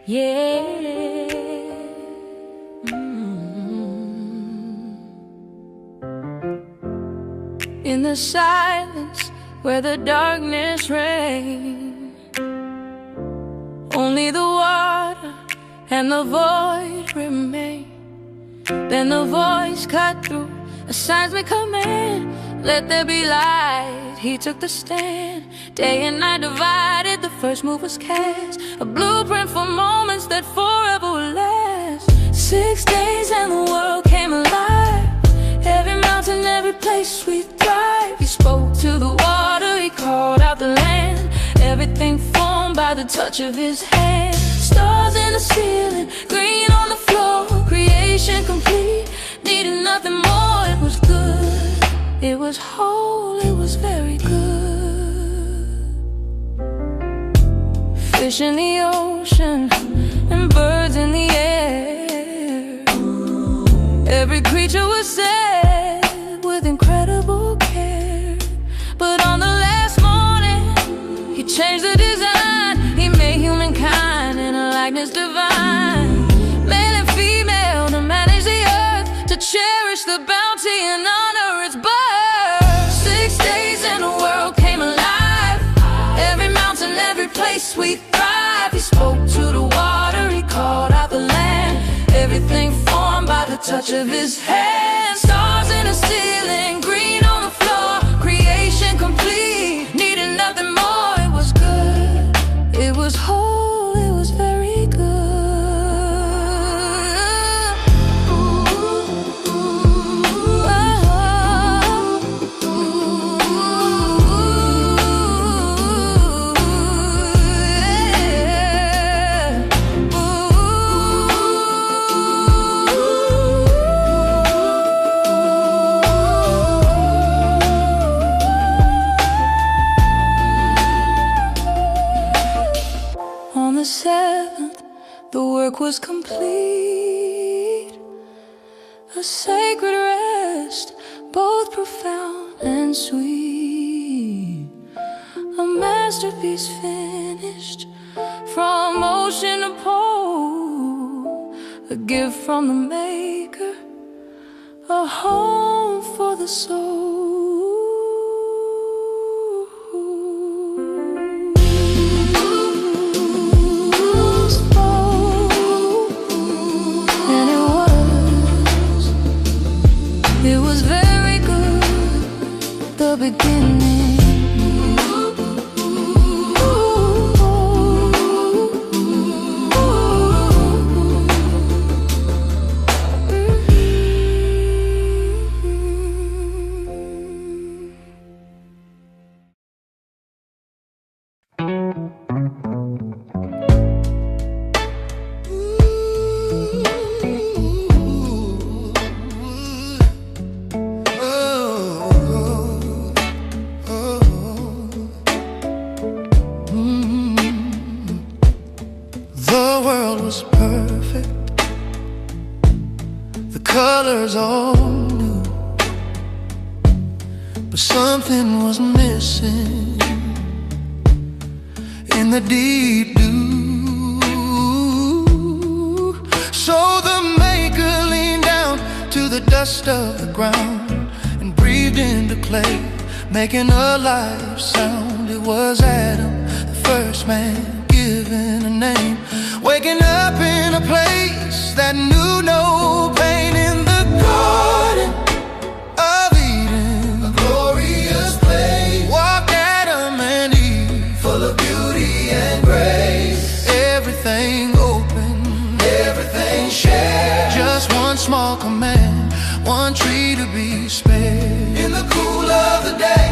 Yeah. In the silence where the darkness reigns, only the water and the void remain. Then the voice cut through a seismic command, let there be light. He took the stand. Day and night divided, the first move was cast, a blueprint for moments that forever will last. 6 days and the world came alive. Every mountain, every place we thrive. He spoke to the water, he called out the land. Everything formed by the touch of his hand. Stars in the ceiling, green on the floor. Creation complete, needed nothing more. It was good, it was whole, it was very good. Fish in the ocean and birds in the air. Every creature was set with incredible care. But on the last morning, he changed the design. He made humankind in a likeness divine. Male and female to manage the earth, to cherish the bounty and honor its birth. 6 days and the world came alive. Every mountain, every place we thrive. He spoke to the water, he called out the land. Everything formed by the touch of his hand. Stars in the ceiling, green on the floor. Creation complete, needed nothing more. It was good, it was whole, it was very good. On the 7th, the work was complete. A sacred rest, both profound and sweet. A masterpiece finished, from ocean to pole. A gift from the maker, a home for the soul. It was very good, the beginning. The world was perfect, the colors all new, but something was missing in the deep dew. So the maker leaned down to the dust of the ground and breathed into clay, making a life sound. It was Adam, the first man, given a name, waking up in a place that knew no pain. In the Garden of Eden, a glorious place, walked Adam and Eve, full of beauty and grace. Everything open, everything shared, just one small command, one tree to be spared. In the cool of the day,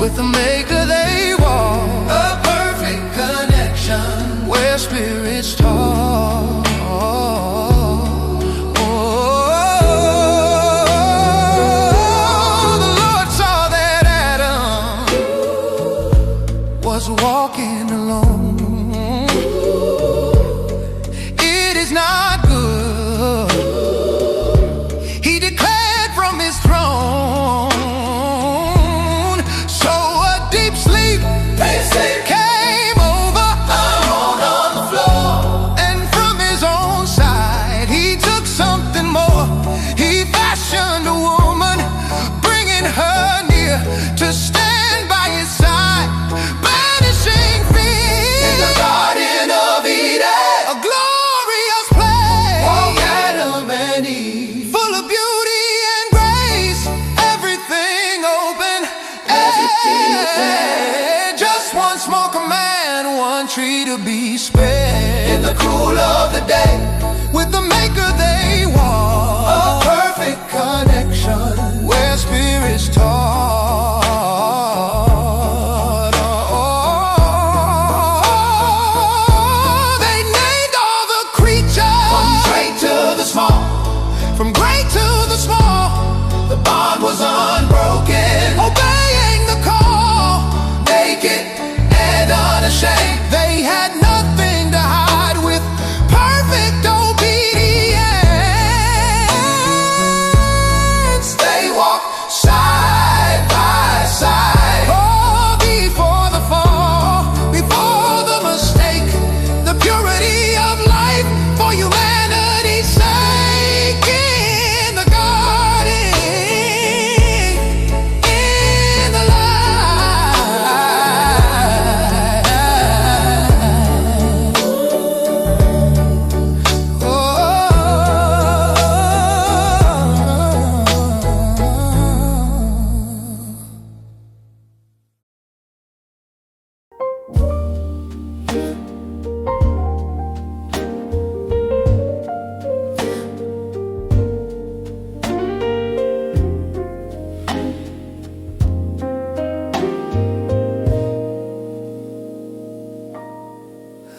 with the maker they walk, a perfect connection where spirits talk. The Lord saw that Adam was walking alone. It is not good, he declared from his throne. So a deep sleep came over, on the floor, and to stand by his side, banishing fear. In the Garden of Eden, a glorious place for Adam and Eve, full of beauty and grace, everything open. Just one small command, one tree to be spared. In the cool of the day, with the Maker they walk, a perfect connection where spirits taught. They named all the creatures, from great to the small, from great to the small. The bond was unbroken, obeying the call, naked and unashamed. They had nothing to hide, with perfect obedience. They walked side by side, oh, before the fall, before the mistake, the purity of life for humanity's sake. In the garden, in the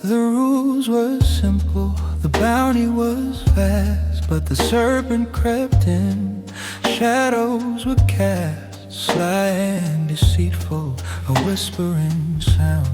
The rules were simple, the bounty was vast, but the serpent crept in, shadows were cast, sly and deceitful, a whispering sound,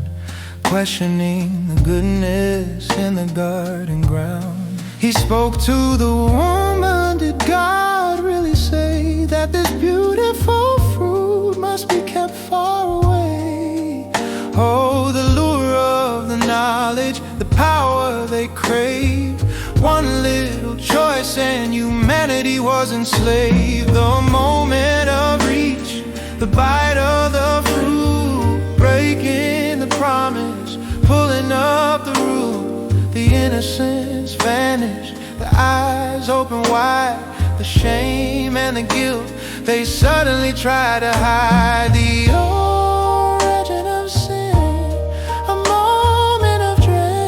questioning the goodness in the garden ground. He spoke to the woman, did God really say that this beautiful fruit must be kept far away? Oh, the lure of the knowledge, the power they crave. One little choice and humanity was enslaved. The moment of reach, the bite of the fruit, breaking the promise, pulling up the rule. The innocence vanished, the eyes open wide, the shame and the guilt, they suddenly try to hide. The origin of sin, a moment of dread.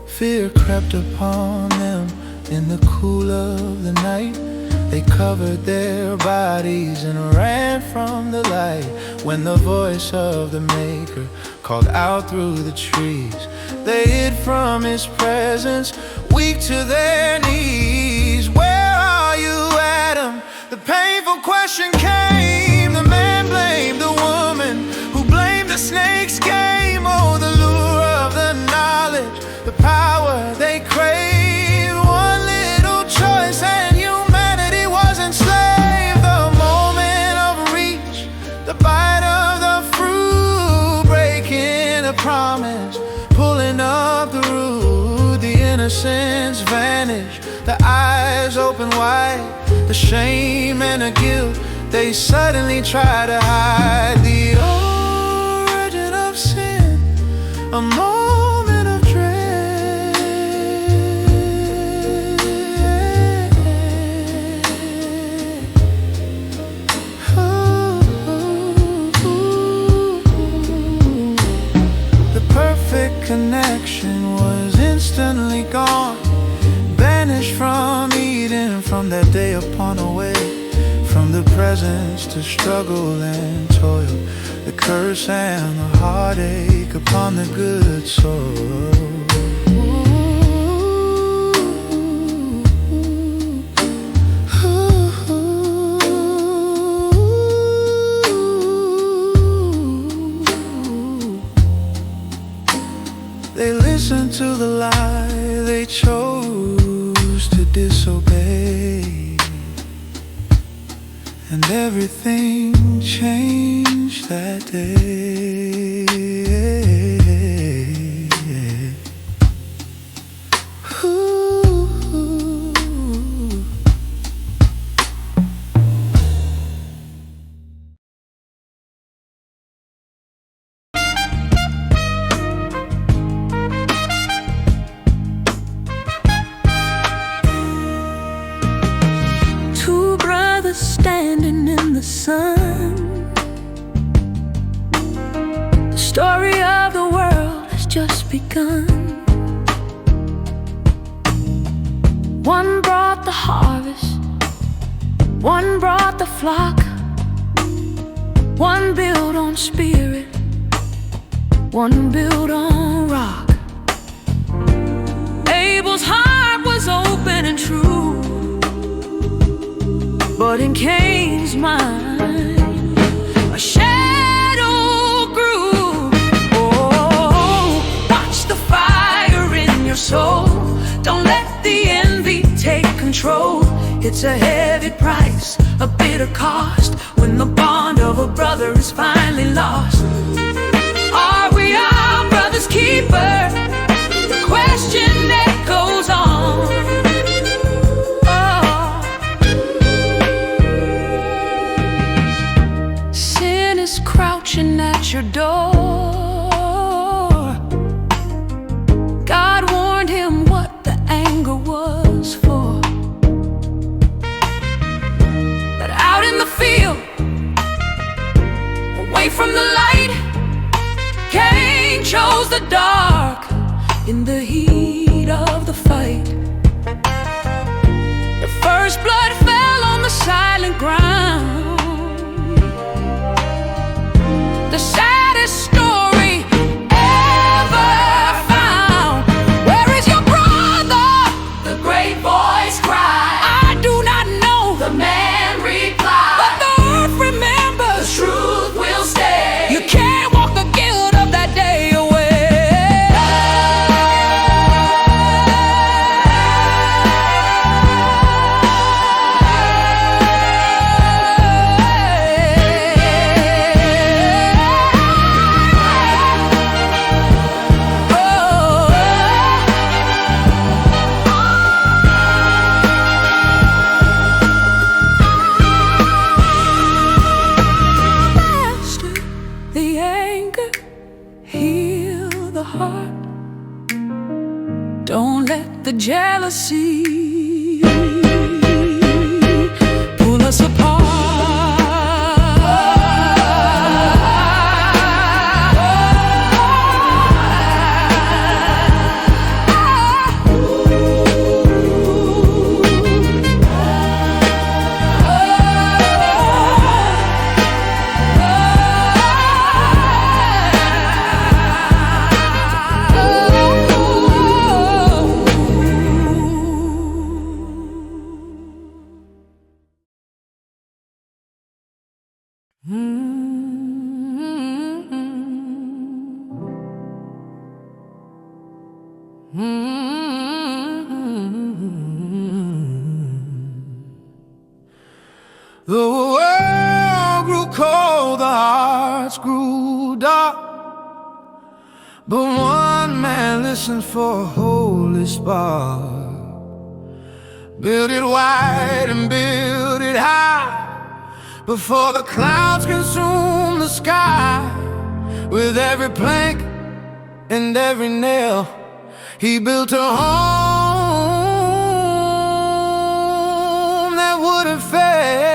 Fear crept upon them in the cool of the night. They covered their bodies and ran from the light. When the voice of the Maker called out through the trees, they hid from His presence, weak to their knees. Where are you, Adam? The painful question came. The man blamed the woman, who blamed the snake's game. Oh, the lure of the knowledge, the power they craved. One little choice and humanity was enslaved. The moment of reach, the bite of the fruit, breaking a promise, pulling up the root. The innocence vanished, the eyes open wide, the shame and the guilt, they suddenly try to hide. The origin of sin, a moment of dread. The perfect connection was instantly gone, banished from Eden. From that day upon away, from the presence to struggle and toil, the curse and the heartache upon the good soul. They listened to the lie, they chose to disobey, and everything changed that day. sun. The story of the world has just begun. One brought the harvest, one brought the flock. One built on spirit, one built on rock. Abel's heart was open and true, but in Cain's mind a shadow grew. Oh, watch the fire in your soul. Don't let the envy take control. It's a heavy price, a bitter cost, when the bond of a brother is finally lost. Are we our brother's keeper? The question that goes on. Oh. Sin is crouching at your door. God warned him what the anger was for. But out in the field, away from the light, Cain chose the dark in the heat of the fight. The first blood fell on the silent ground. The saddest story ever found. Where is your brother? The great voice cried. I do not know, the man replied. But the earth remembers, the truth will stay. You can't walk the guilt of that day away. The anger, heal the heart. Don't let the jealousy pull us apart. The world grew cold, the hearts grew dark, but one man listened for a holy spark. Build it wide and build it high, before the clouds consume the sky. With every plank and every nail, he built a home that wouldn't fail.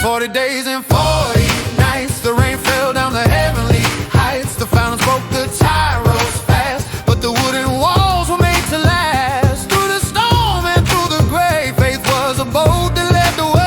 40 days and 40 nights, the rain fell down the heavenly heights. The fountains broke, the tide rose fast, but the wooden walls were made to last. Through the storm and through the grave, faith was a boat that led the way.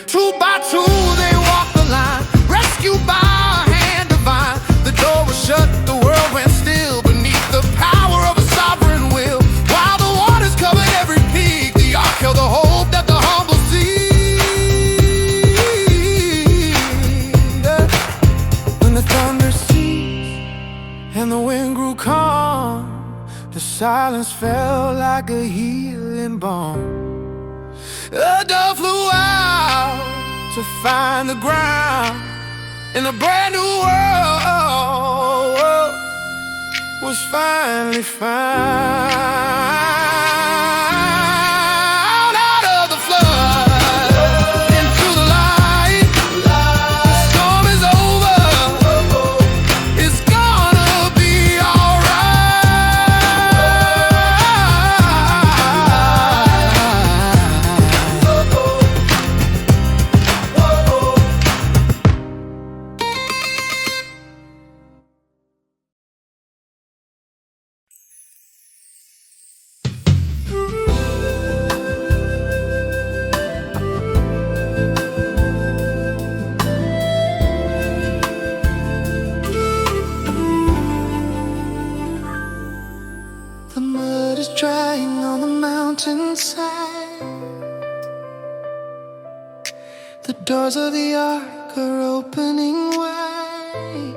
Two by two they walked the line, rescued by a hand divine. The door was shut, the world went still beneath the power of a sovereign will. While the waters covered every peak, the ark held the hope that the humble see. When the thunder ceased and the wind grew calm, the silence felt like a healing balm. A dove flew out to find the ground, And a brand new world was finally found. Out of the flood, into the light. The storm is over. It's gonna be the mud is drying on the mountainside. The doors of the ark are opening wide.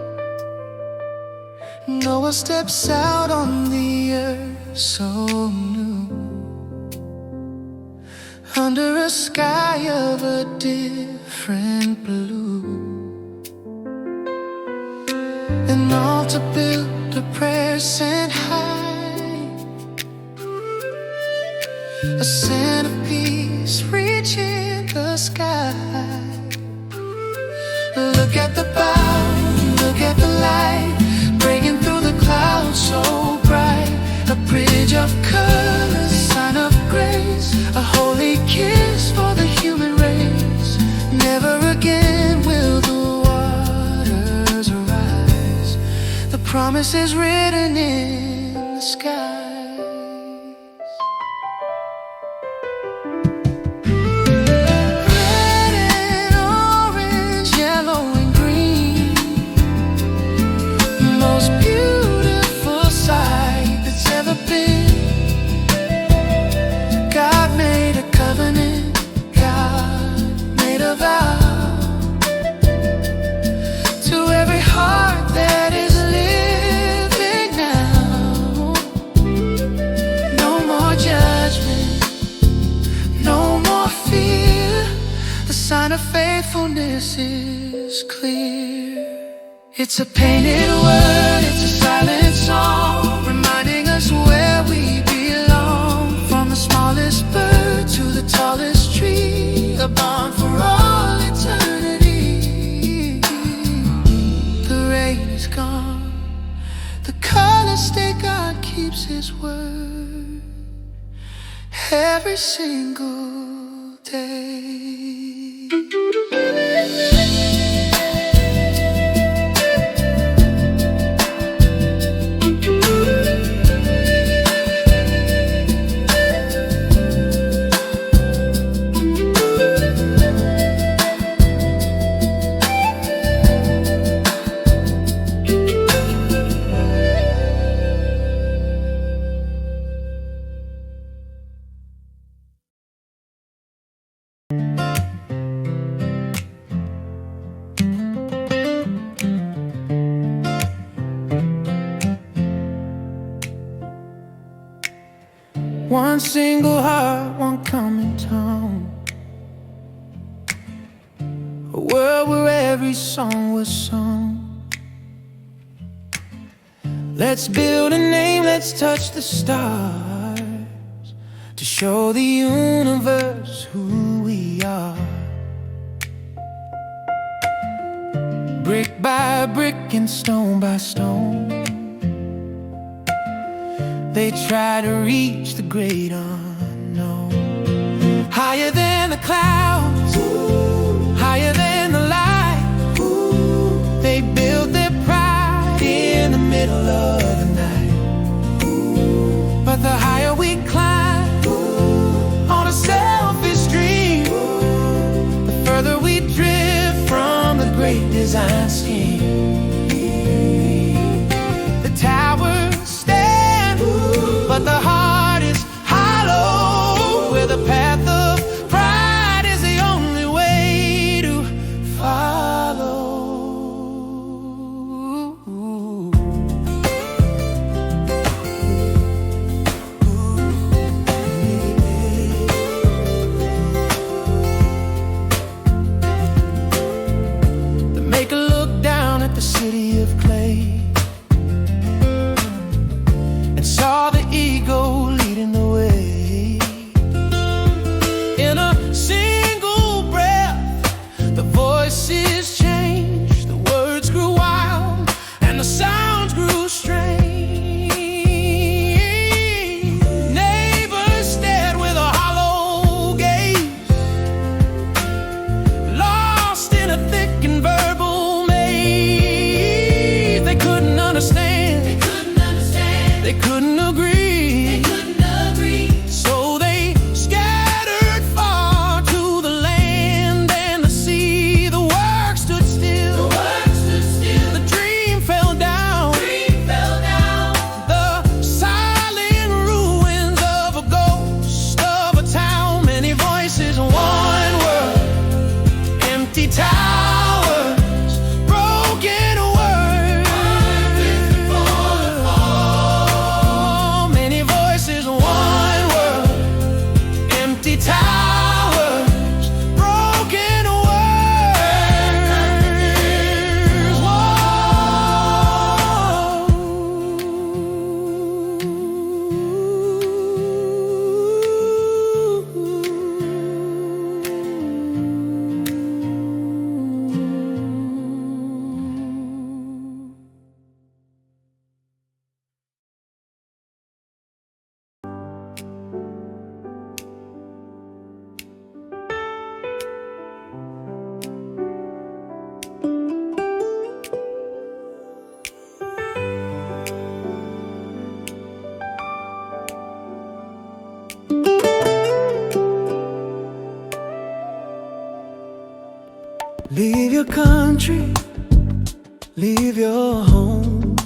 Noah steps out on the earth so new, under a sky of a different blue. An altar built, a prayer sent high, a centerpiece reaching the sky. Look at the bow, look at the light, breaking through the clouds so bright. A bridge of colors, sign of grace, a holy kiss for the human race. Never again will the waters rise. The promise is written in the sky. Faithfulness is clear. It's a painted word, it's a silent song, reminding us where we belong. From the smallest bird to the tallest tree, a bond for all eternity. The rain is gone, the colors stay, God keeps His word every single day. One single heart, one common tongue, a world where every song was sung. Let's build a name, let's touch the stars, to show the universe who we are. Brick by brick and stone by stone, they try to reach the great unknown. Higher than the clouds, higher than the light, they build their pride in the middle of the night. But the higher we climb on a selfish dream, the further we drift from the great design scheme. The towers stand, but the heart is hollow, where the path of pride is the only way to follow. They make it look Leave your country, leave your home,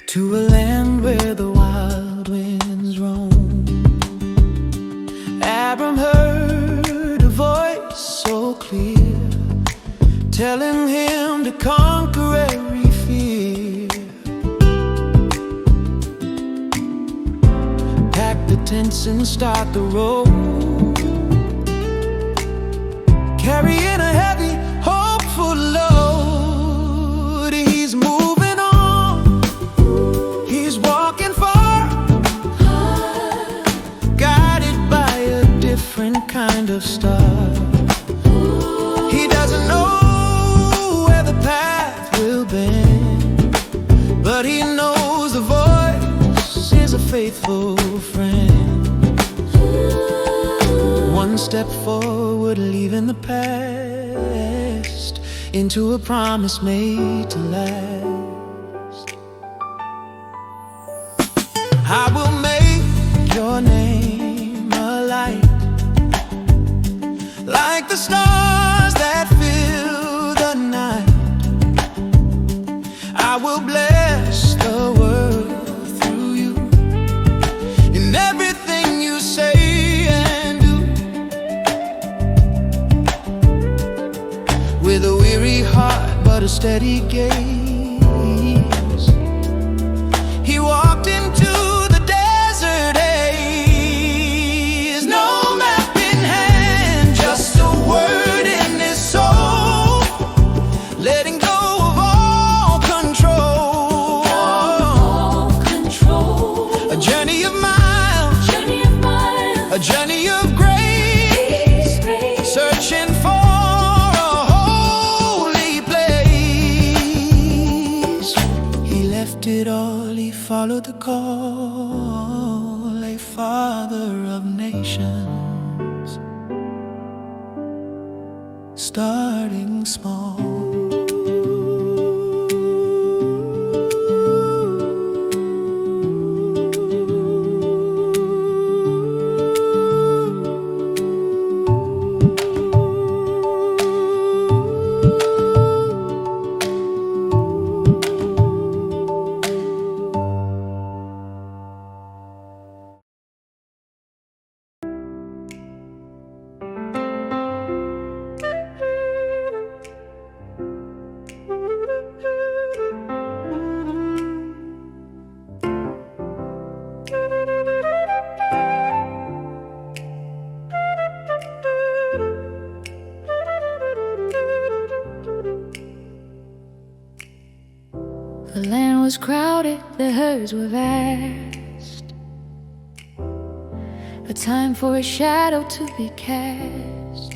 to a land where the wild winds roam. Abram heard a voice so clear, telling him to conquer every fear. Pack the tents and start the road, carrying a heavy, hopeful load. He's moving on, he's walking far, guided by a different kind of star. He doesn't know where the path will bend, but he knows the voice is a faithful friend. One step forward, leaving the past, into a promise made to last. I will make your name a light, like the stars that fill the night. I will bless the world through you, in everything you say and do. With a weary heart but a steady gaze, he walked into the desert haze. No map in hand, just a word in his soul, letting go of all control. A journey of miles, a journey of grace, searching for it all. He followed the call, a father of nations, starting small. The land was crowded, the herds were vast, a time for a shadow to be cast.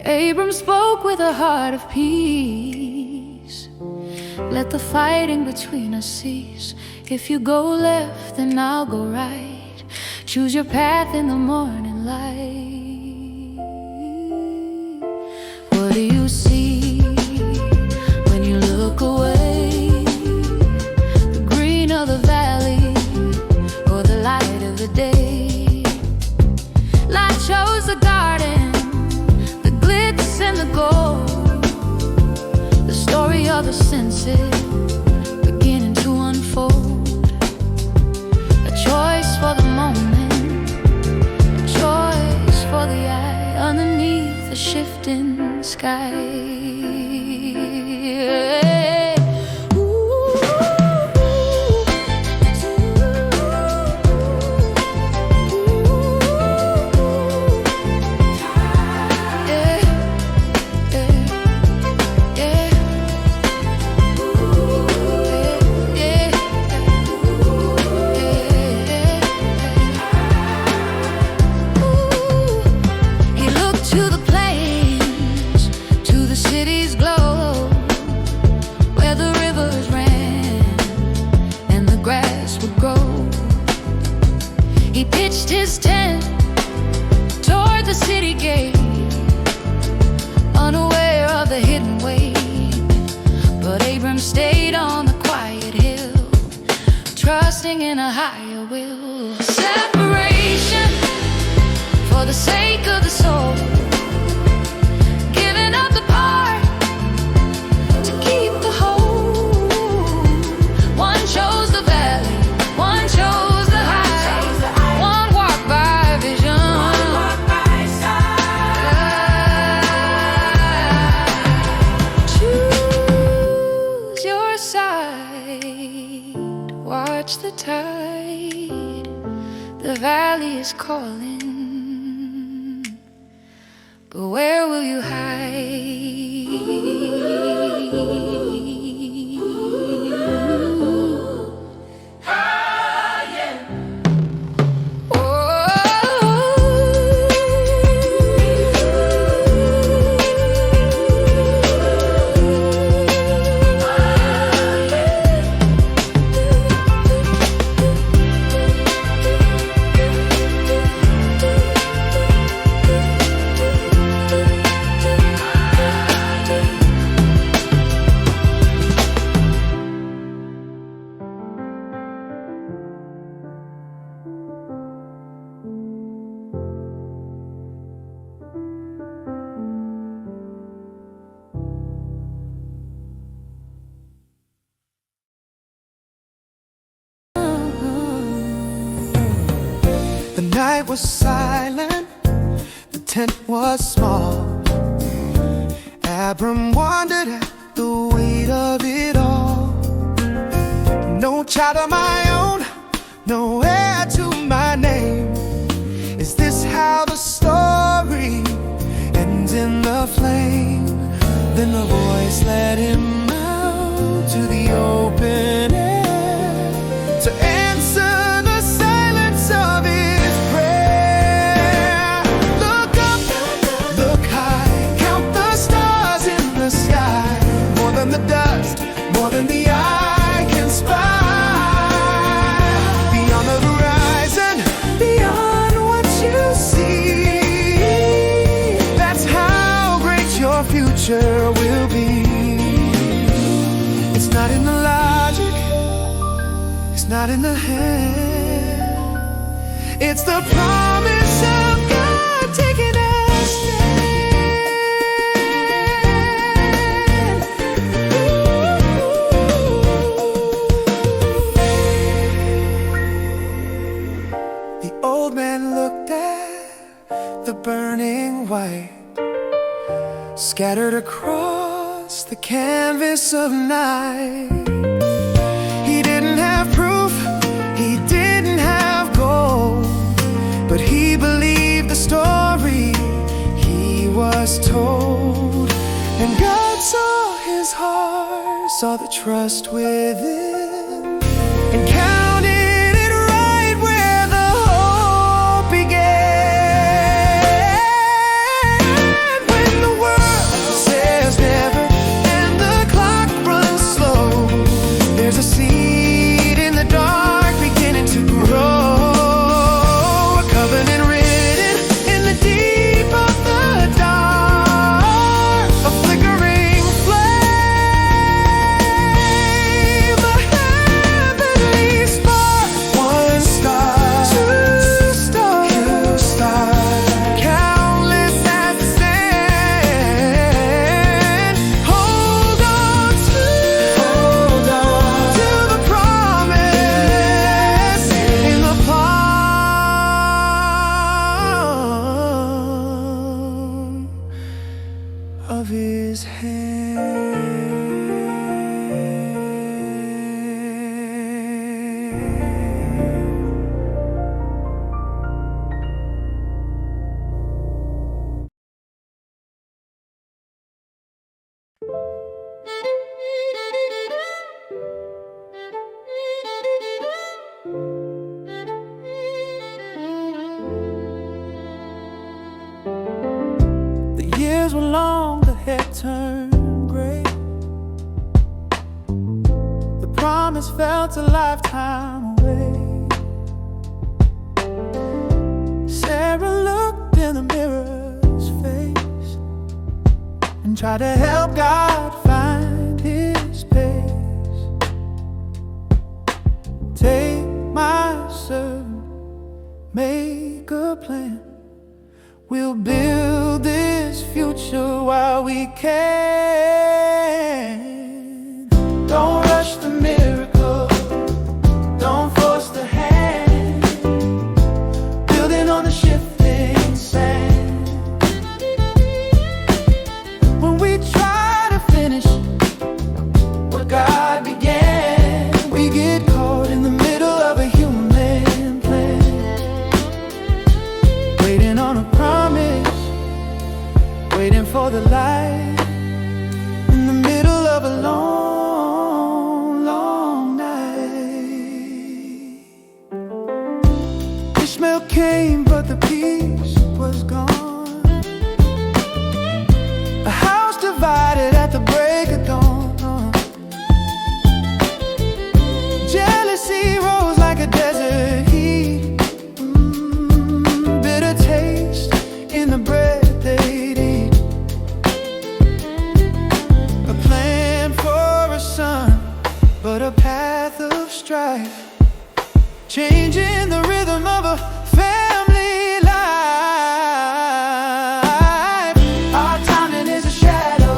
Abram spoke with a heart of peace. Let the fighting between us cease. If you go left, then I'll go right. Choose your path in the morning light. What do you see when you look away? The green of the valley or the light of the day? Light shows the garden, the glitz and the gold, the story of the senses beginning to unfold. A choice for the moment, a choice for the eye, underneath the shifting sky. He pitched his tent toward the city gate, unaware of the hidden way. But Abram stayed on the quiet hill, trusting in a higher will. Separation for the sake of the soul. The valley is calling, but where will you The night was silent, the tent was small. Abram wondered at the weight of it all. No child of my own, no heir to my name. Is this how the story ends in the flame? Then the voice led him out to the open air to answer the silence of his prayer. Look up, look high, count the stars in the sky. More than the dust, more than the eye can spy. Beyond the horizon, beyond what you see. That's how great your future will be. It's not in the logic, it's not in the hand. It's the promise of God taking a stand. The old man looked at the burning white scattered across the canvas of night. He didn't have proof, he didn't have gold, but he believed the story he was told. And God saw his heart, saw the trust within, and counted it right where the hope began. When the world says never and the clock runs slow, there's a seed in the dark beginning to grow. A covenant written in the deep of the dark, a flickering flame, a heavenly spark. One star, two stars, countless as the sand. Hold on to the promise in the palm of his hand. The years were long, the hair turned gray. The promise felt a lifetime away. Sarah looked in the mirror's face and tried to help God find his pace. Take my servant, make a plan. We'll build this future while we can. Don't rush the miracle, don't force the hand. Building on the shifting sand. When we try to finish what God began, we get caught in the middle of a human plan. for the light in the middle of a long, long night. Ishmael came, but the peace was gone. A house divided at the break of dawn. Jealousy rose like a desert heat. Bitter taste in the bread they'd eat. A plan for a son, but a path of strife, changing the rhythm of a family life. Our timing is a shadow,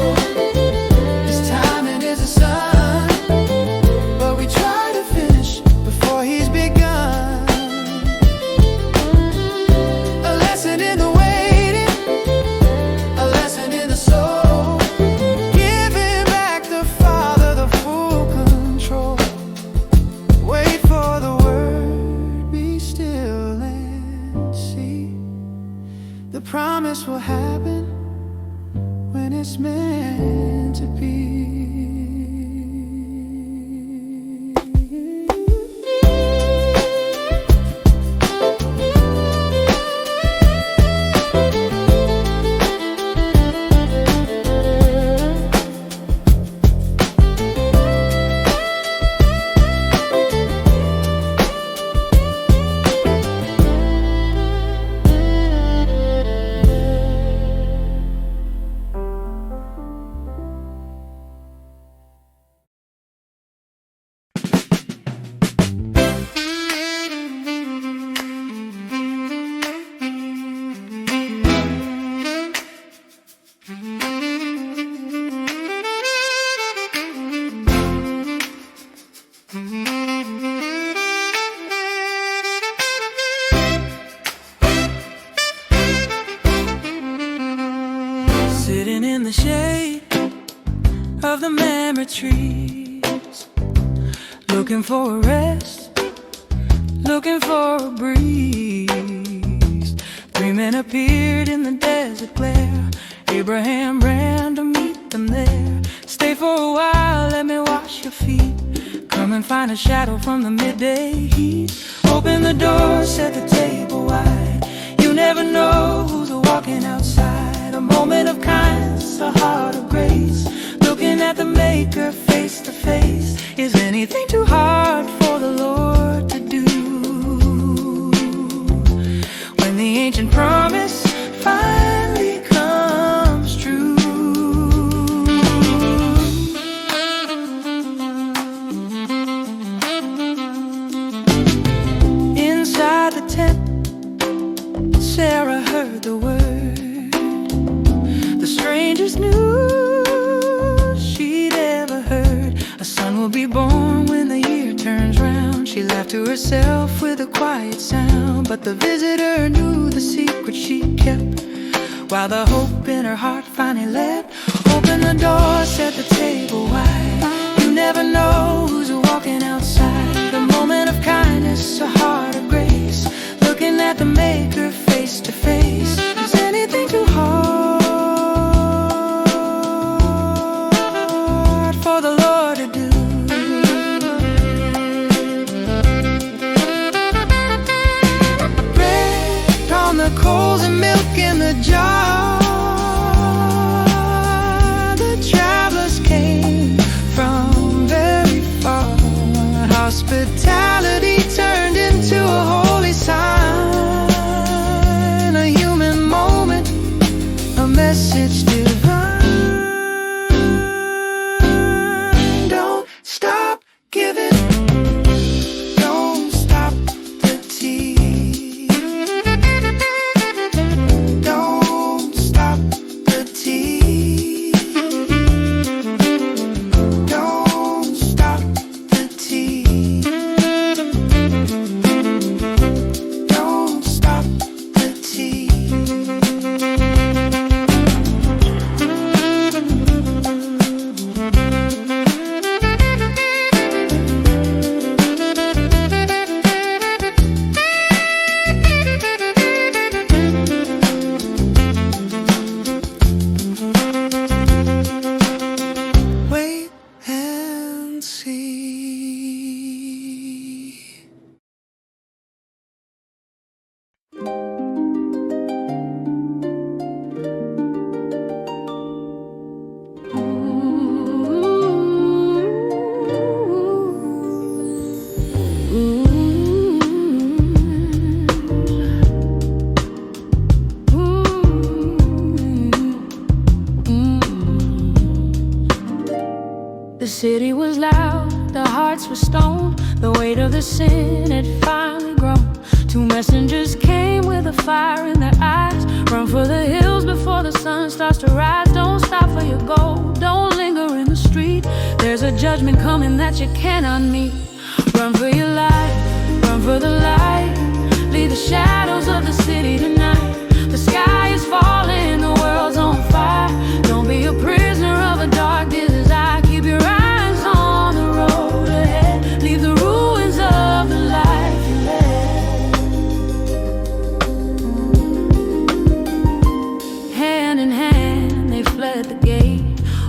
his timing is a sun, but we try to finish before he's begun. A lesson in the waiting, a lesson in the soul, giving back the Father the full control. Wait for the word, be still and see. The promise will happen when it's meant to be. Sitting in the shade of the memory trees, looking for a rest, looking for a breeze. Three men appeared in the desert glare. Abraham ran to meet them there. Stay for a while, let me wash your feet. Come and find a shadow from the midday heat. Open the door, set the table wide. You never know who's walking outside. A moment of kindness, a heart of grace, looking at the Maker face to face. Is anything too hard for the Lord to do? When the ancient promise finally comes true. Inside the tent, Sarah heard the word. The strangest news she'd ever heard. A son will be born when the year turns round. She laughed to herself with a quiet sound, but the visitor knew the secret she kept. While the hope in her heart finally leapt. Open the door, set the table wide. You never know who's walking outside. A moment of kindness, a heart of grace, looking at the Maker face to face. Is anything too hard for the Lord to do? Bread on the coals and milk in the jar. The travelers came from very far. Hospitality turned into a holy sign. A hearts were stoned. The weight of the sin had finally grown. Two messengers came with a fire in their eyes. Run for the hills before the sun starts to rise. Don't stop for your goal, don't linger in the street. There's a judgment coming that you cannot meet. Run for your life, run for the light. Leave the shadows of the city tonight. The sky is falling, the world's on fire. Don't be a prisoner of a dark desire. Keep your eyes on the road ahead. Leave the ruins of the life you led. Hand in hand, they fled the gate.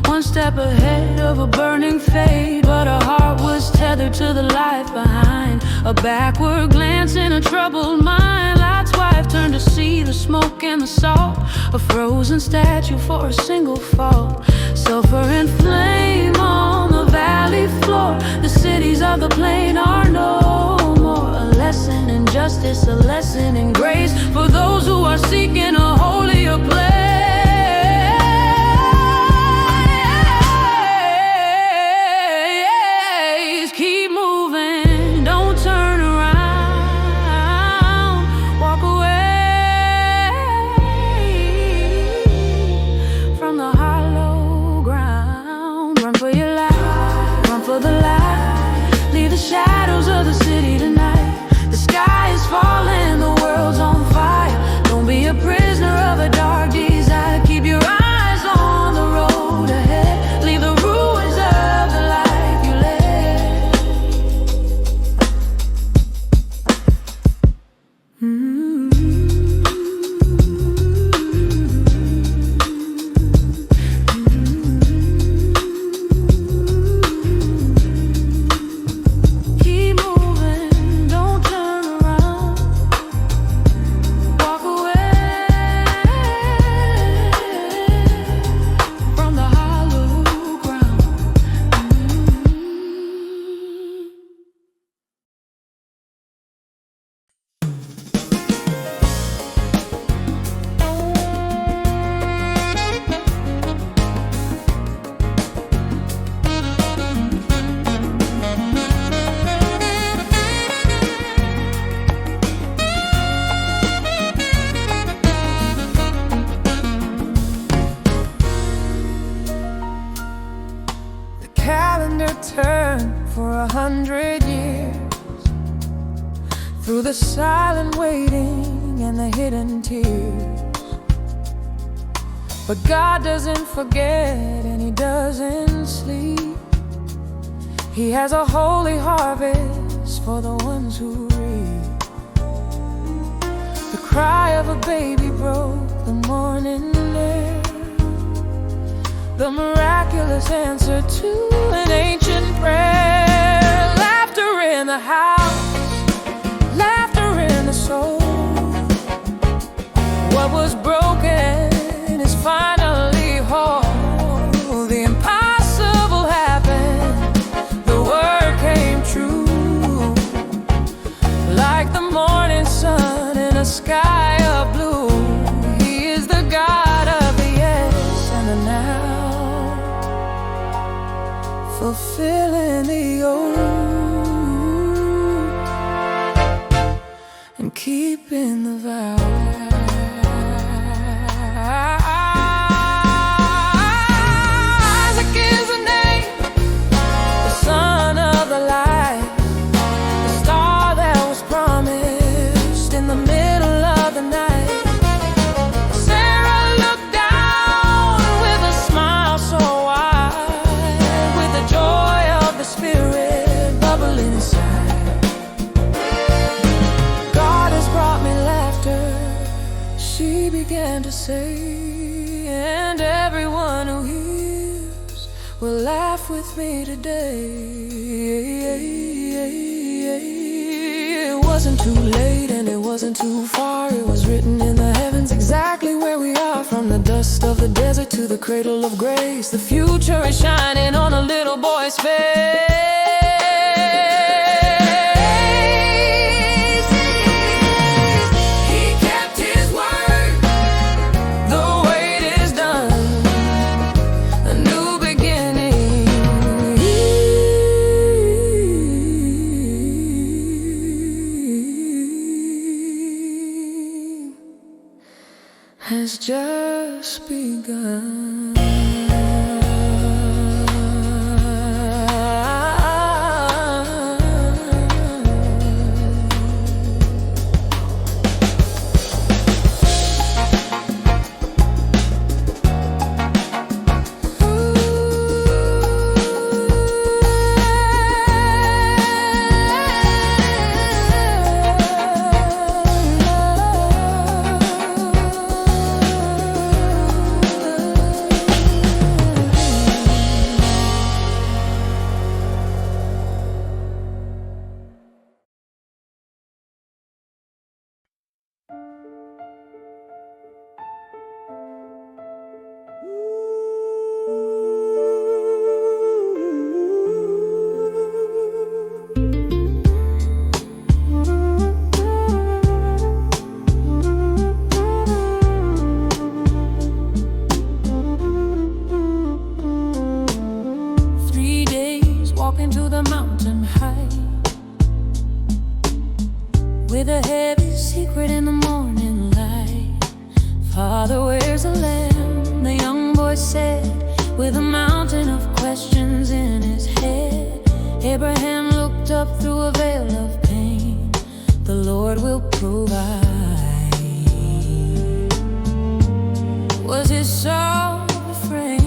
One step ahead of a burning fate, but her heart was tethered to the life behind. A backward glance in a troubled mind. Lot's wife turned to see the smoke and the salt. A frozen statue for a single fault. Sulfur and flame on the valley floor. The cities of the plain are no more. A lesson in justice, a lesson in grace, for those who are seeking a holier place. Shadows of the city tonight. The sky is falling, the world's on fire. Don't be a prisoner of a dark desire. Keep your eyes on the road ahead. Leave the ruins of the life you led. Turn for 100 years through the silent waiting and the hidden tears. But God doesn't forget and He doesn't sleep. He has a holy harvest for the ones who reap. The cry of a baby broke the morning air. The miraculous answer to an ancient prayer. Laughter in the house, laughter in the soul. What was broken is finally whole. The impossible happened, the word came true. Like the morning sun in a sky of blue. He is the God of the yes and the now, fulfilling the old and keeping the vow. Isaac is the name, the son of the light, the star that was promised in the middle of the night. Sarah looked down with a smile so wide, with the joy of the Spirit bubbling inside. God has brought me laughter, she began to say, and everyone who hears will laugh with me today. It wasn't too late and it wasn't too far. It was written in the heavens exactly where we are. From the dust of the desert to the cradle of grace, the future is shining on a little boy's face. He kept his word, the wait is done, a new beginning. has just begun. To the mountain high, with a heavy secret in the morning light. Father, where's the lamb? The young boy said, with a mountain of questions in his head. Abraham looked up through a veil of pain. The Lord will provide. Was his soul afraid?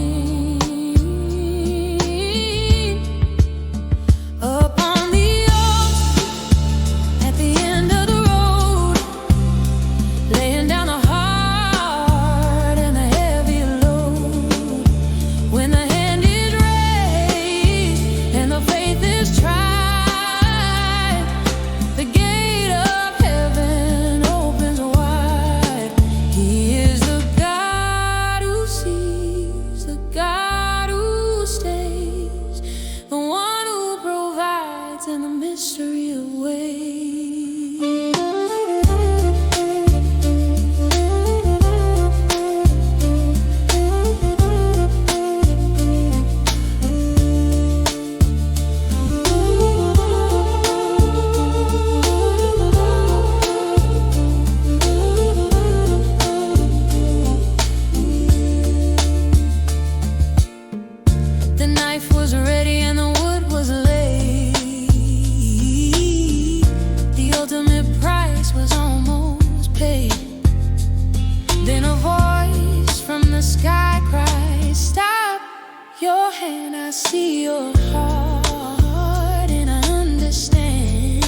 I see your heart and I understand.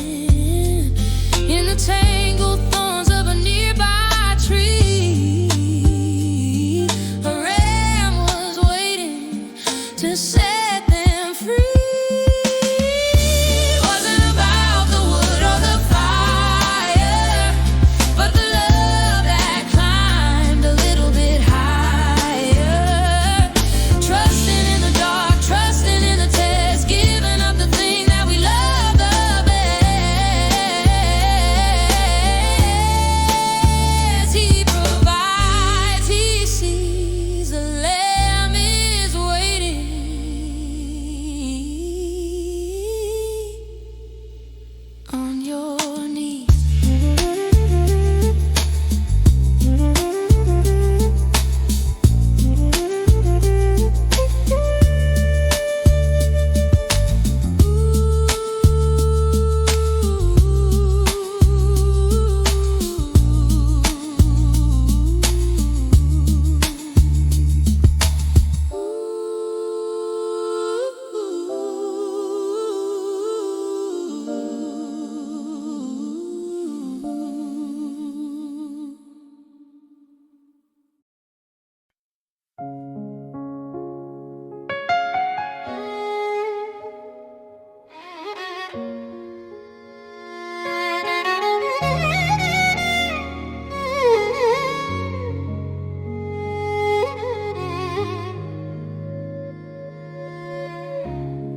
In the tangled thorns of a nearby tree, a ram was waiting to set them free. Wasn't about the wood or the fire, but the love that climbed a little bit higher. Trusting in the dark, trusting in the test, giving up the thing that we love the best. He provides, he sees, the lamb is waiting on your knees.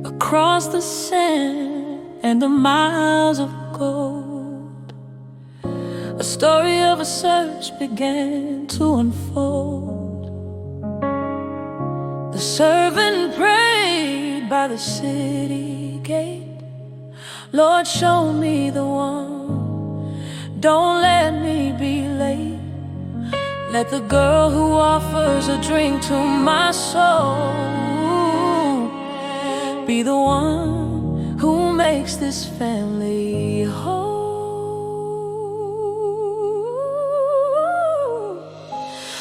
Across the sand and the miles of gold, a story of a search began to unfold. The servant prayed by the city gate, Lord, show me the one, don't let me be late. Let the girl who offers a drink to my soul be the one who makes this family whole.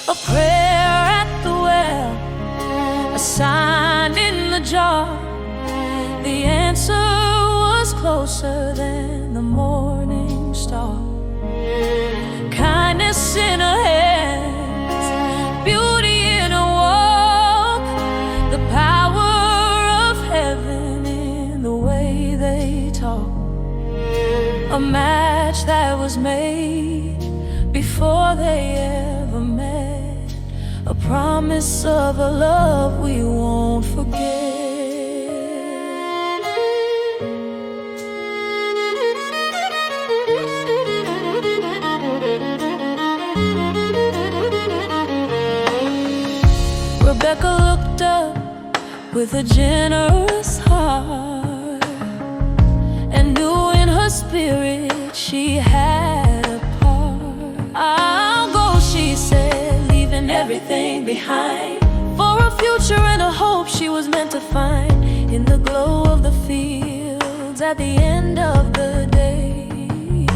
A prayer at the well, a sign in the jar. The answer was closer than the morning star. Kindness in her hands, beauty in her walk, the power of heaven in the way they talk. A match that was made before they ever met, a promise of a love we won't forget. Rebecca looked up with a generous heart and knew in her spirit she had a part. I'll go, she said, leaving everything behind for a future and a hope she was meant to find in the glow of the fields at the end of the day.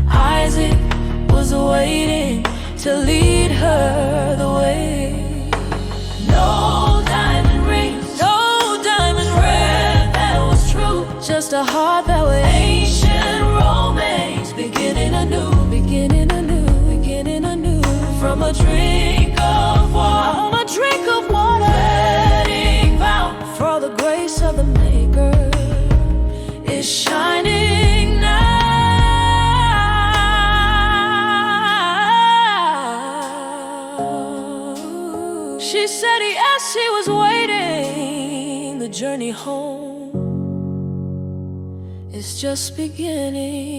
Isaac was waiting to lead her the way. No diamond rings, no diamond ring that was true, just a heart that was ancient romance, beginning anew, beginning anew, beginning anew. From a drink of water, from a drink of water, wedding vow, for the grace of the Maker is shining now. She said yes, she was waiting. The journey home is just beginning.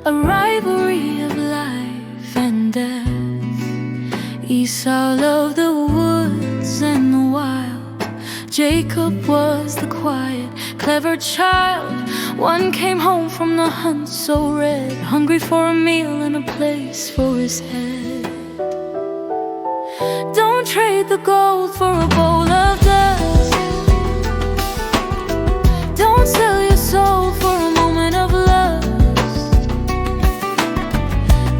A rivalry of life and death. Esau loved the woods and the wild. Jacob was the quiet, clever child. One came home from the hunt so red, hungry for a meal and a place for his head. Don't trade the gold for a bowl of dust. Don't sell your soul for a moment of lust.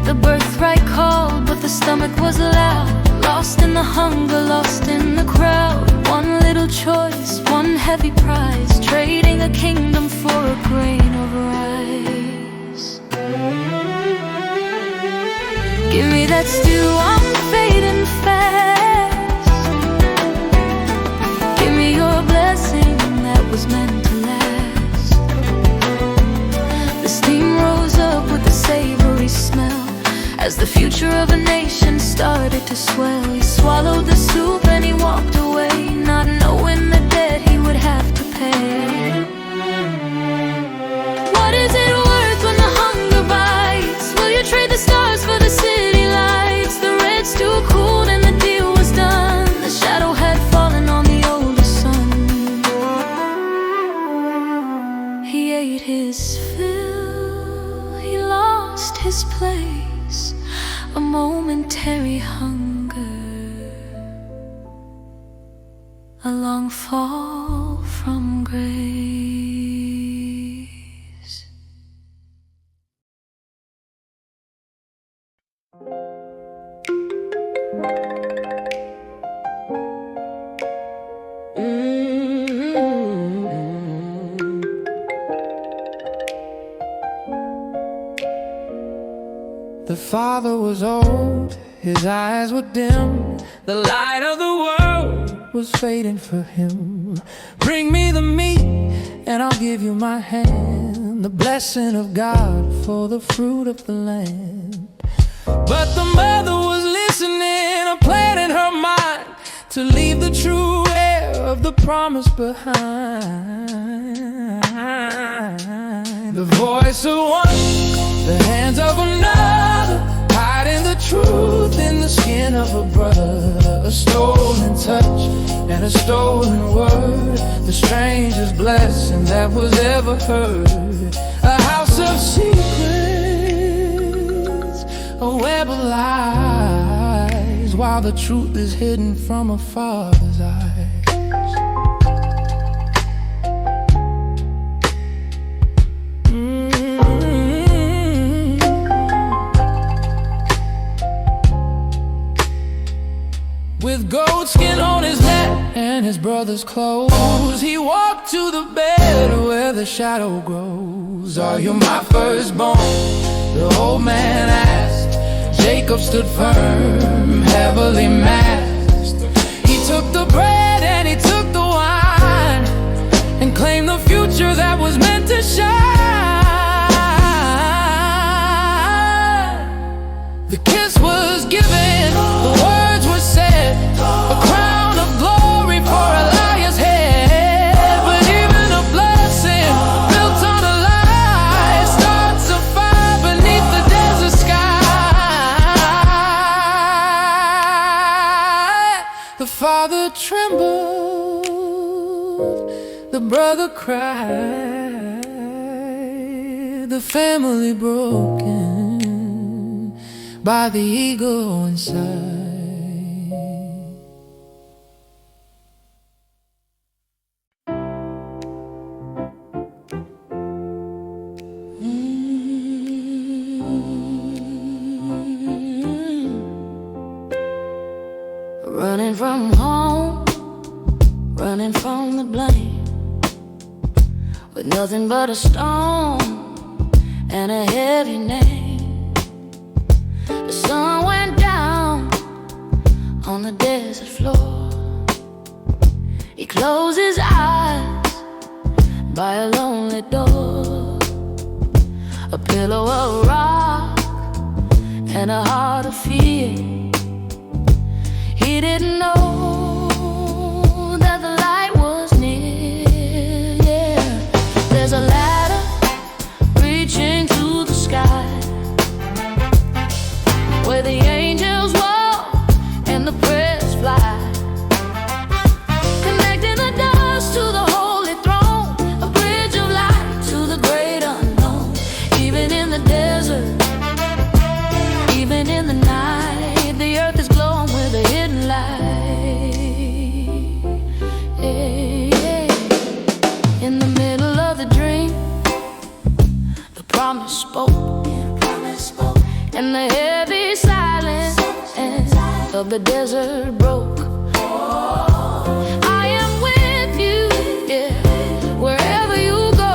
The birthright called, but the stomach was loud. Lost in the hunger, lost in the crowd. One little choice, one heavy prize, trading a kingdom for a grain of rice. Give me that stew, I'm fading fast. Give me your blessing that was meant to last. The steam rose up with the savory smell as the future of a nation started to swell. He swallowed the soup and he walked away, not knowing the debt he would have to pay. What is it worth when the hunger bites? Will you trade the stars for the city lights? The red stew cooled and the deal was done. The shadow had fallen on the oldest son. He ate his fill, he lost his place, a momentary hunger, a long fall from grace. The father was old, his eyes were dim. The light of the world was fading for him. Bring me the meat and I'll give you my hand. the blessing of God for the fruit of the land. But the mother was listening, a plan in her mind to leave the true heir of the promise behind. The voice of one, the hands of another, hiding the truth in the skin of a brother. A stolen touch and a stolen word, the strangest blessing that was ever heard. A house of secrets, a web of lies, while the truth is hidden from a father's eyes. With goat skin on his neck and his brother's clothes, he walked to the bed where the shadow grows. Are you my firstborn? The old man asked. Jacob stood firm, heavily masked. He took the bread and he took the wine, and claimed the future that was meant to shine. The kiss was given, the words were said, a crown of glory for Eliah's head. But even a blessing built on a lie starts a fire beneath the desert sky. The father trembled, the brother cried, the family broken by the ego inside. Running from home, running from the blame, with nothing but a stone and a heavy name. The sun went down on the desert floor. He closed his eyes by a lonely door. A pillow of rock and a heart of fear. He didn't know that the light was near, yeah. There's a ladder reaching to the sky, where the angels walk and the prayers fly, connecting the dust to the holy throne, a bridge of light to the great unknown. Even in the desert, even in the night, the earth is glowing with a hidden light, yeah. In the middle of the dream, the promise spoke, and the heavy silence of the desert broke. I am with you, yeah, wherever you go.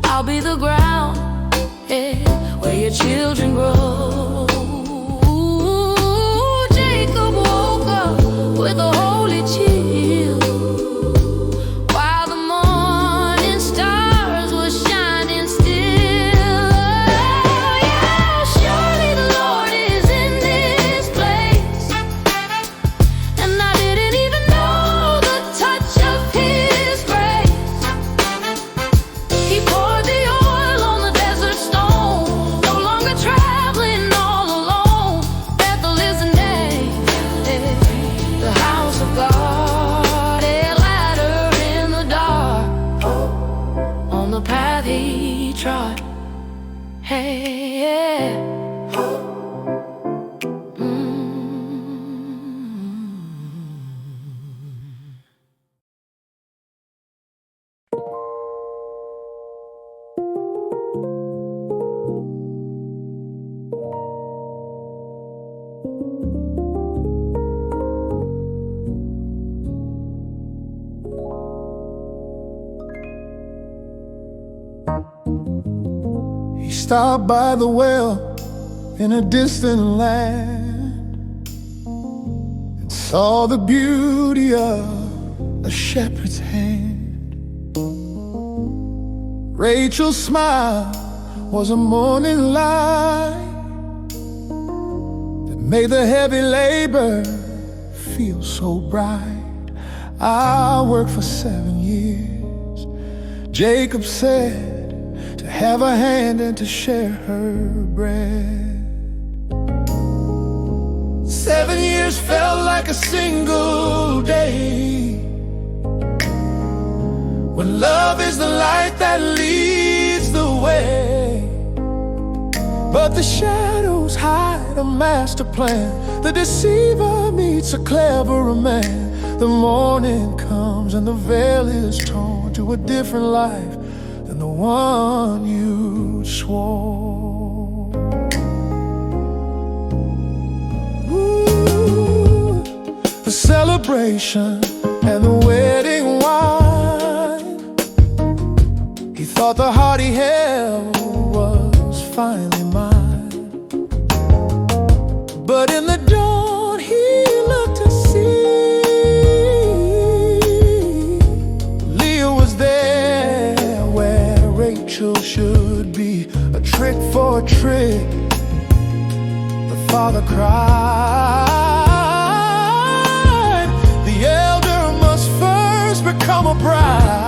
I'll be the ground, yeah, where your children grow. Jacob woke up with a holy chill, while the morning stars were shining still. Oh, yeah, surely the Lord is in this place, and I didn't even know the touch of His grace. He poured the oil on the desert stone, no longer traveling all alone. Bethel is the name, the house of God, a ladder in the dark, on the path He trod. Hey, yeah. He stopped by the well in a distant land and saw the beauty of a shepherd's hand, Rachel's smile was a morning light that made the heavy labor feel so bright. I worked for 7 years, Jacob said, to have a hand and to share her bread. 7 years felt like a single day, when love is the light that leads the way. But the shadows hide a master plan. The deceiver meets a cleverer man. The morning comes and the veil is torn to a different life than the one you swore. Ooh, the celebration and the wedding wine. He thought the heart he held was finally mine. But in the dawn he looked to see Leah was there where Rachel should be. A trick for a trick, the father cried. The elder must first become a bride.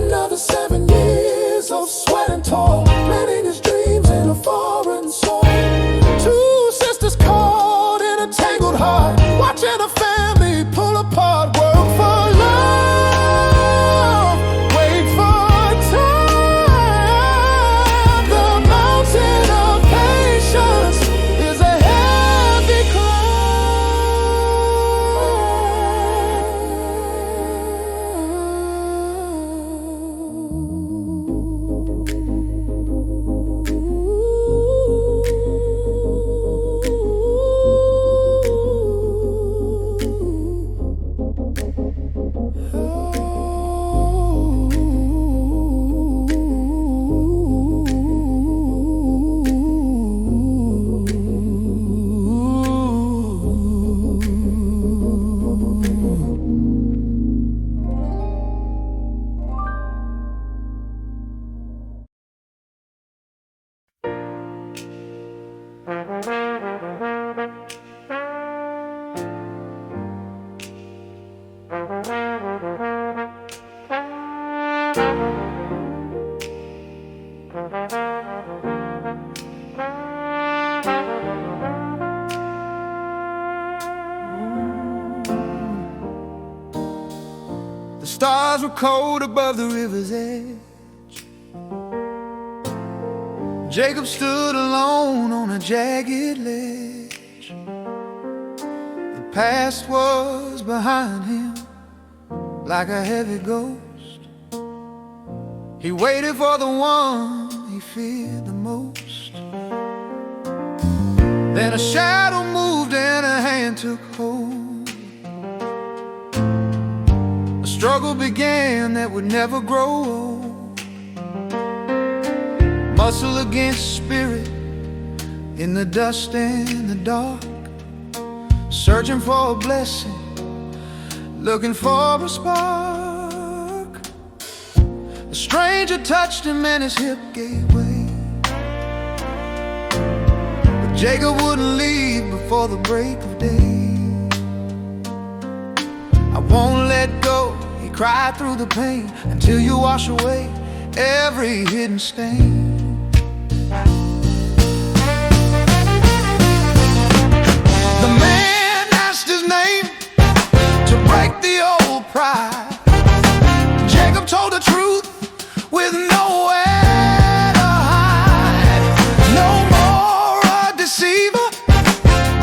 Another 7 years of sweat and toil, planting his dreams in a foreign soil. Two sisters caught in a tangled heart, watching a family pull apart. Work for love, wait for time. The mountain of patience is a heavy The stars were cold above the river's edge. Jacob stood alone on a jagged ledge. The past was behind him like a heavy ghost. He waited for the one he feared the most. Then a shadow moved and a hand took hold. A struggle began that would never grow old. Muscle against spirit in the dust and the dark, searching for a blessing, looking for a spark. The stranger touched him and his hip gave way, but Jacob wouldn't leave before the break of day. I won't let go, he cried through the pain, until you wash away every hidden stain. The man asked his name to break the old pride. Jacob told the truth with nowhere to hide. No more a deceiver,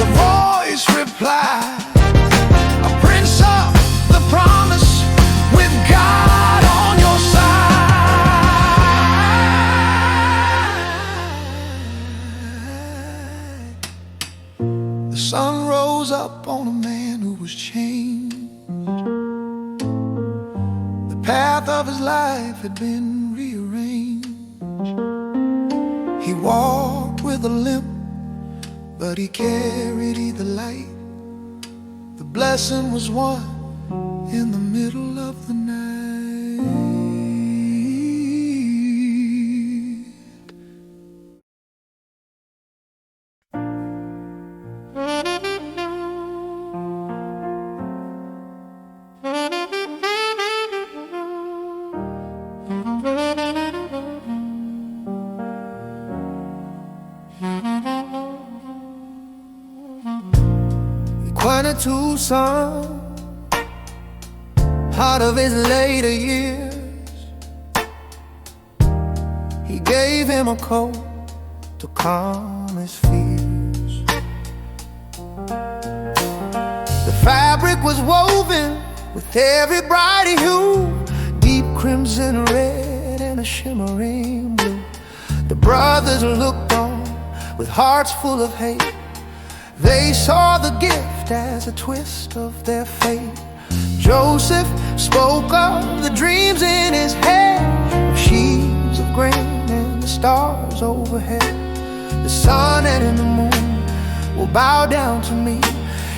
the voice replied. A prince of the promise with God on your side. The sun rose up on a man who was changed. The path of his life had been rearranged. He walked with a limp, but he carried the light. The blessing was won in the middle of the night. to some out of his later years. He gave him a coat to calm his fears. The fabric was woven with every bright hue, deep crimson red and a shimmering blue. The brothers looked on with hearts full of hate. They saw the gift as a twist of their fate. Joseph spoke of the dreams in his head, sheaves of grain and the stars overhead. The sun and the moon will bow down to me.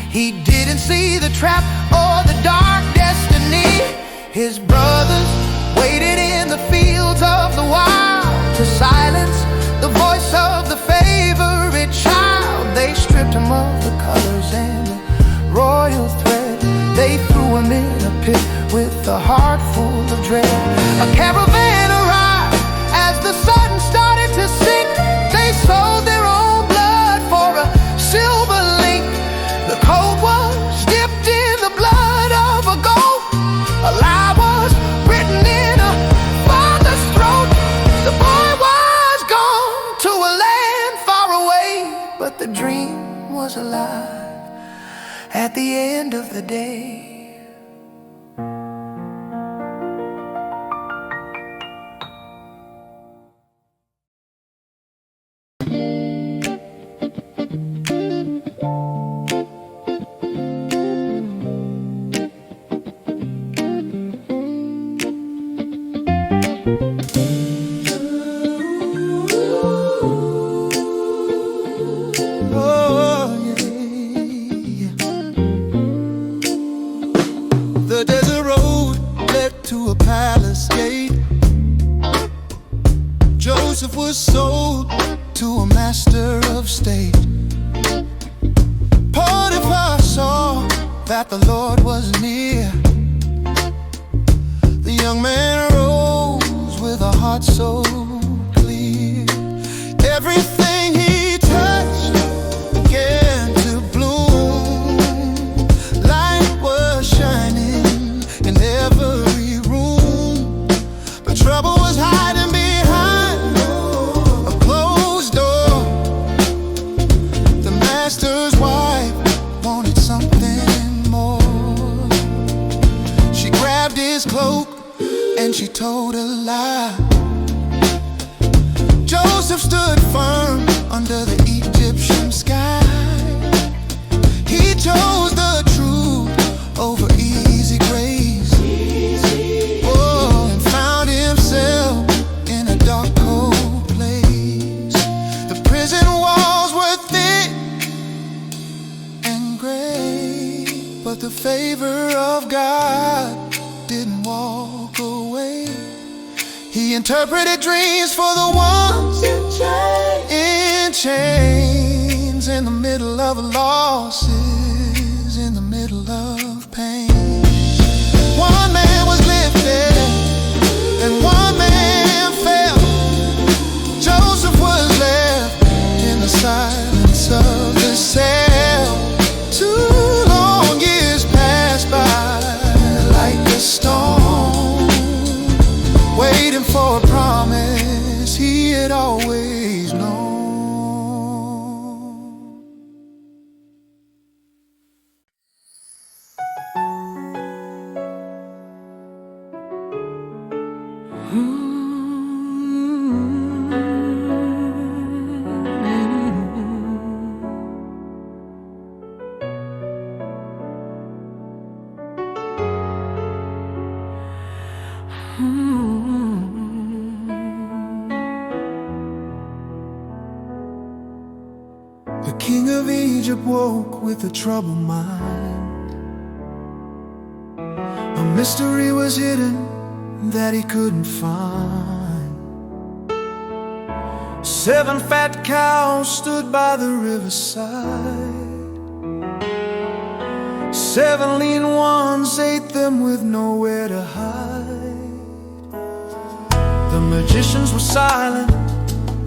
He didn't see the trap or the dark destiny. His brothers waited in the fields of the wild to silence the voice of the favorite child. They stripped him of the colors and the royal thread. They threw him in a pit with a heart full of dread. A caravan arrived as the sun started to sink. They sold their own blood for a silver link. The code was dipped in the blood of a goat. A lie was written in a father's throat. The boy was gone to a land far away, but the dream was alive at the end of the day. The desert road led to a palace gate. Joseph was sold to a master of state. Potiphar saw that the Lord was near. The young man rose with a heart so clear. Everything he touched began to bloom. Light was shining in every room, but trouble was hiding behind a closed door. The master's wife wanted something more. She grabbed his cloak and she told a lie. Joseph stood firm under the Egyptian sky. He chose the truth over easy grace. Oh, and found himself in a dark, cold place. The prison walls were thick and gray, but the favor of God didn't walk away. He interpreted dreams for the ones in chains, in the middle of losses, in the middle of pain. One man was lifted and one man fell. Joseph was left in the silence of the cell. 2 long years passed by like a storm, waiting for a promise he had always known. The king of Egypt woke with a troubled mind. A mystery was hidden that he couldn't find. 7 fat cows stood by the riverside. 7 lean ones ate them with nowhere to hide. The magicians were silent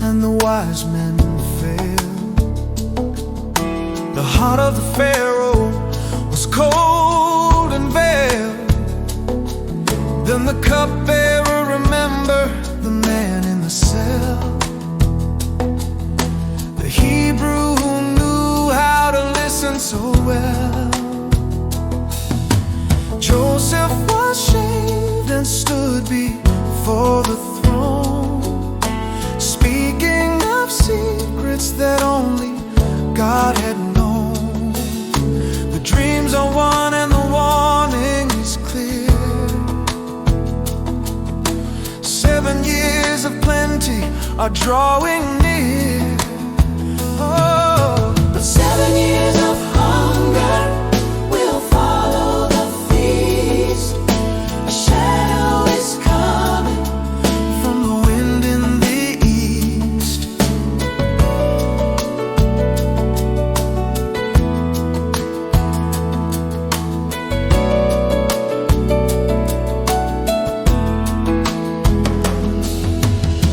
and the wise men failed. The heart of the Pharaoh cold and veiled. Then the cupbearer remembered the man in the cell, the Hebrew who knew how to listen so well. Joseph was shaved and stood before the throne, speaking of secrets that only God had known. The dreams are one and the warning is clear. 7 years of plenty are drawing near. Oh, but 7 years of hunger will follow the feast. A shadow is coming from the wind in the east.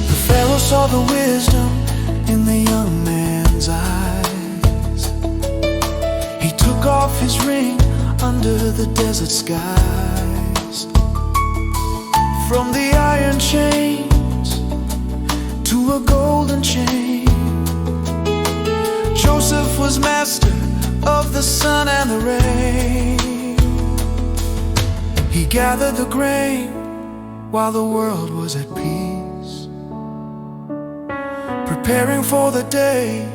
The Pharaoh saw the wisdom in the young man's eyes. He took off his ring under the desert skies. From the iron chains to a golden chain, Joseph was master of the sun and the rain. He gathered the grain while the world was at peace, preparing for the day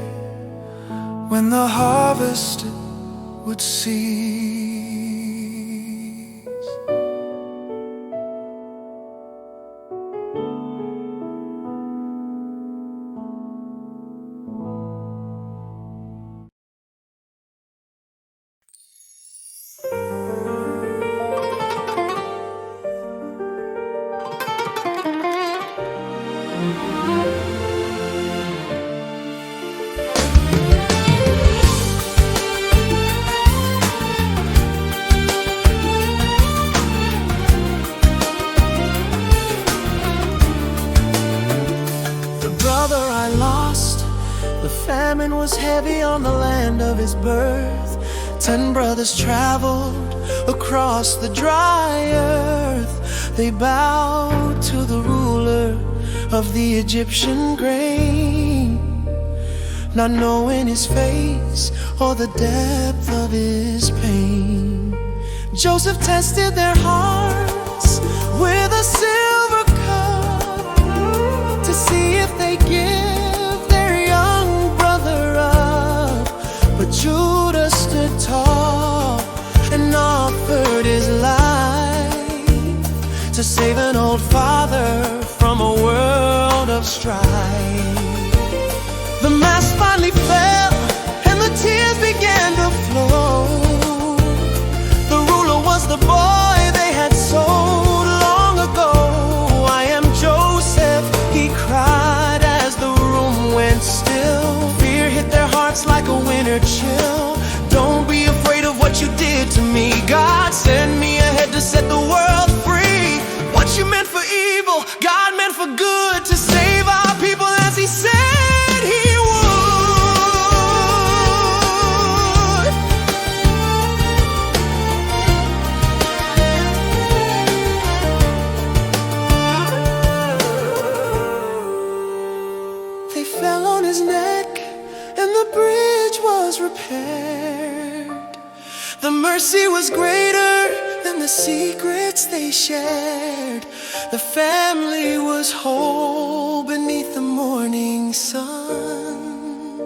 when the harvest would cease. Brother I lost, the famine was heavy on the land of his birth. 10 brothers traveled across the dry earth. They bowed to the ruler of the Egyptian grain, not knowing his face or the depth of his pain. Joseph tested their hearts with a silver cup to see if they give their young brother up. But Judah stood tall and offered his life to save an old father from a world of strife. The mask finally fell and the tears began to flow. The ruler was the boy they had sold long ago. I am Joseph, he cried as the room went still. Fear hit their hearts like a winter chill. Don't be afraid of what you did to me. God sent me ahead to set the world free. What you meant for evil, God meant for good, to save our people as he said he would. They fell on his neck and the bridge was repaired. The mercy was greater than the secrets they shared. The family was whole beneath the morning sun.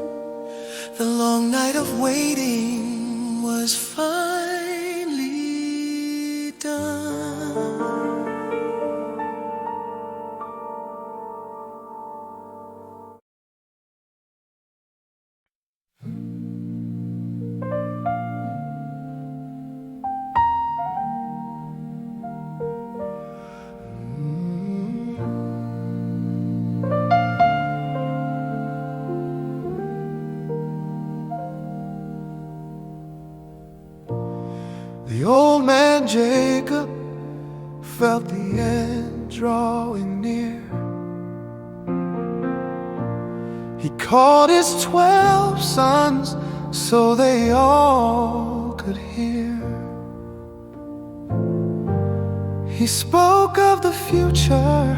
The long night of waiting was finally done. The old man Jacob felt the end drawing near. He called his 12 sons so they all could hear. He spoke of the future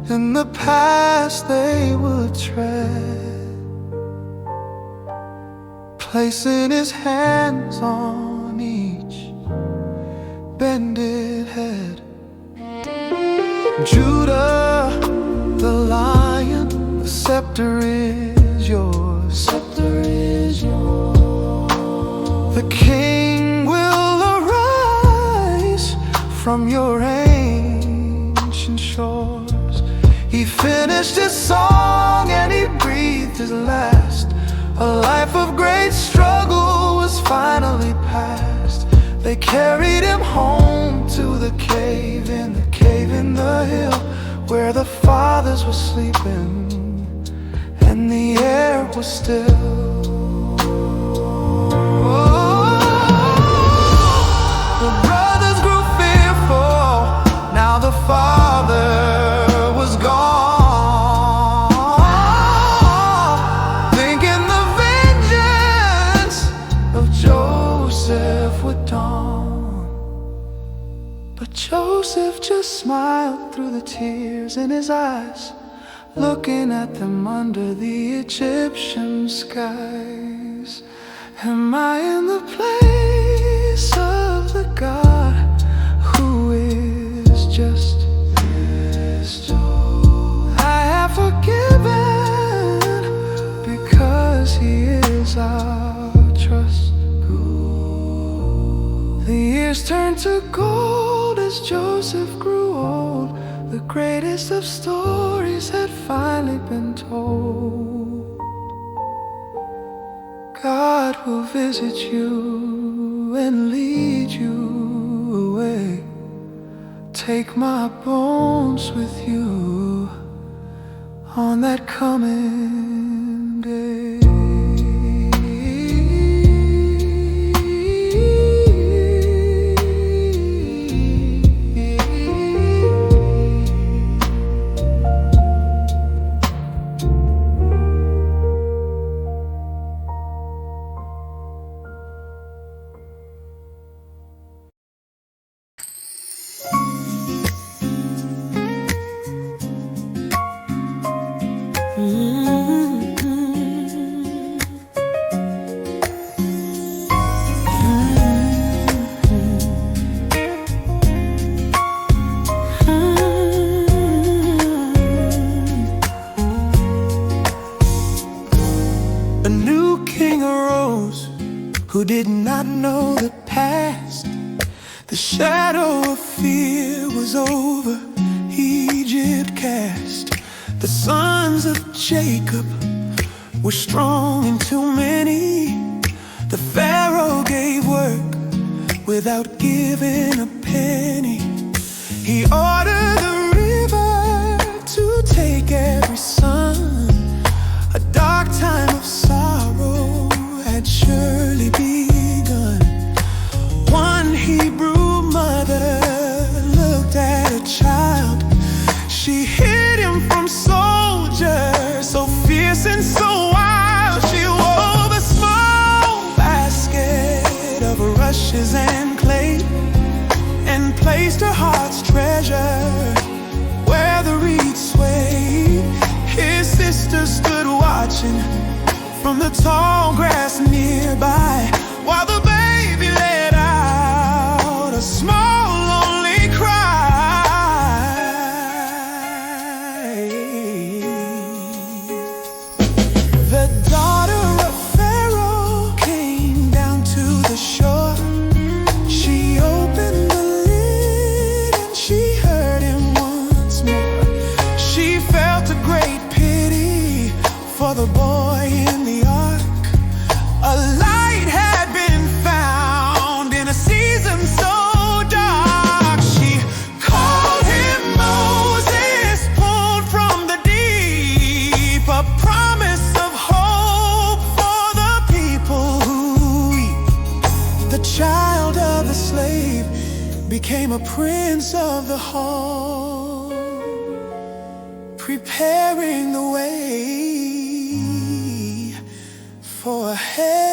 and the past they would tread, placing his hands on each bended head. Judah, the lion, the scepter is yours. Scepter is yours. The king will arise from your ancient shores. He finished his song and he breathed his last. A life of great struggle was finally past. They carried him home to the cave in the hill, where the fathers were sleeping and the air was still. The brothers grew fearful, now the father was gone, thinking the vengeance of Joseph would dawn. But Joseph just smiled through the tears in his eyes, looking at them under the Egyptian skies. Am I in the place of the God who is just? I have forgiven because he is our trust. The years turned to gold as Joseph grew old. The greatest of stories had finally been told. God will visit you and lead you away. Take my bones with you on that coming day. A new king arose who did not know the past. The shadow of fear was over Egypt cast. The sons of Jacob were strong and too many. The Pharaoh gave work without giving a penny. He ordered the river to take every son. A dark time of sorrow had surely begun. One Hebrew mother looked at a child. She hid him from soldiers, so fierce and so wild. She wove a small basket of rushes and clay and placed her heart's treasure where the reeds swayed. His sister stood watching from the tall grass nearby, while the baby let out a small lonely cry. The daughter of Pharaoh came down to the shore. She opened the lid and she heard him once more. She felt a great pity for the boy in the ark. A light had been found in a season so dark. She called him Moses, pulled from the deep, a promise of hope for the people who weep. The child of the slave became a prince of the home, preparing the way for a heaven